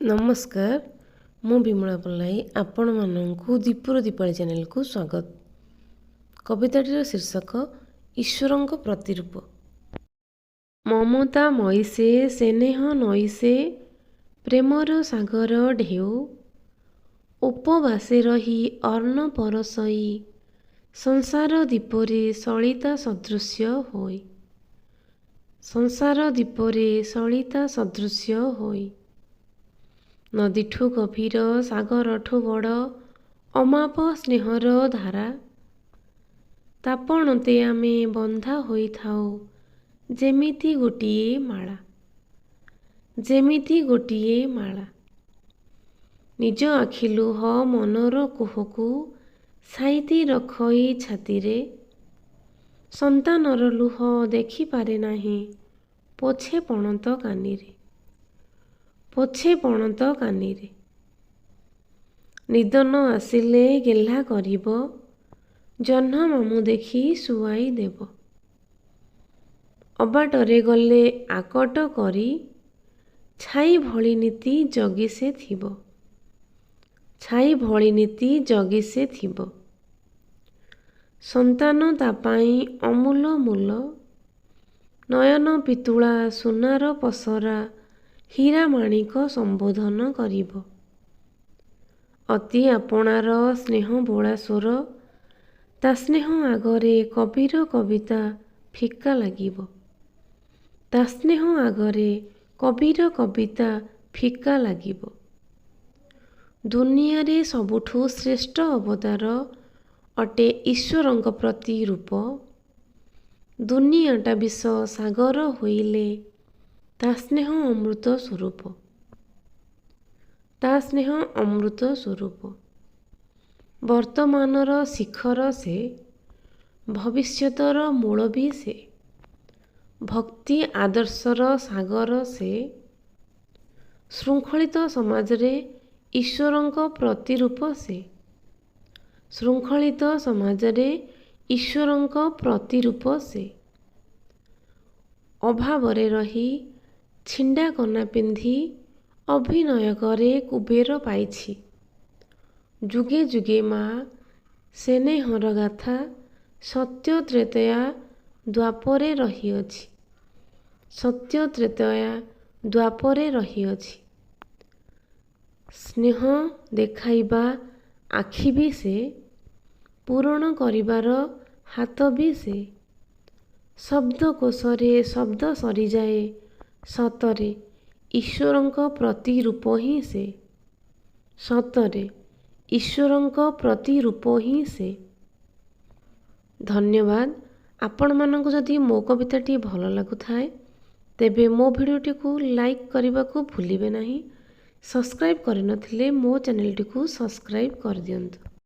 नमस्कार मु विमला पल्लाई आपण मानू दीपुर दीपावली चैनल को स्वागत। कविताटीर शीर्षक ईश्वरों प्रतिरूप। ममता मईसे स्नेह नईसे प्रेमर सागर ढेउ उपवासे रही अर्ण परसई संसार दीपरे सलिता सदृश्य होई। संसार दीपरे सलिता सदृश्य होई। नदीठू गभीर सागरठू बड़ अमाप स्नेहर धारा तापणते आमे बंधा होइथाउ जेमिति गोटिए माला। जेमिति गोटिए माला निज आखि लुह मनर कोहकू साइती रखई छातीरे संतानर लुह देखि पारे नाही पोछे पणत कानीरे। पोछे पणत कानीरे निदन आसिले गेल्हा करिब जह्न मामू देखि सुआई देव। अबाटरे गले आकट करी छाई भली नीति जगी से थिब। छाई भली नीति जगी से थिब। संतान तापाई अमूल मूल नयन पितुला सुनार पसरा हीरा माणिक संबोधन करिब। अति आपणार स्नेह बोला स्वर ता स्नेह आगरे कबीर कविता फिका लागिब। ता स्नेह आगरे कबीर कविता फिका लागिब। दुनिया सबुठू श्रेष्ठ अवतार अटे ईश्वरंक प्रतिरूप। दुनियाटा विष सागर होइले ता स्नेह अमृत स्वरूप। ता स्नेह अमृत स्वरूप। वर्तमानर शिखर से भविष्यतर मूल भी से भक्ति आदर्शर सागर से श्रृंखलित समाज रे ईश्वरंक प्रतिरूप से श्रृंखलित समाज रे ईश्वरंक प्रतिरूप से अभावरे रही छिंडा कना पिंधि अभिनय करे कुबेर पाइछि। जुगे जुगे माँ स्नेहर गाथा सत्य त्रेतया द्वापरे रहिअछि। सत्य त्रेतया द्वापरे रहिअछि। स्नेह देखाइबा आखि भी से पूरण करिबार हाथ भी से शब्दकोशरे शब्द सरी जाए सतरे ईश्वरंक प्रतिरूप ही से। सतरे ईश्वरंक प्रतिरूप ही से। धन्यवाद। आपण मानक जदि मो कविताटी भल लागुथाए तेबे मो भिडियोटी को लाइक करने को भूलिबे नहीं। सब्सक्राइब करनथिले मो चैनलटी को सब्सक्राइब कर दियंतु।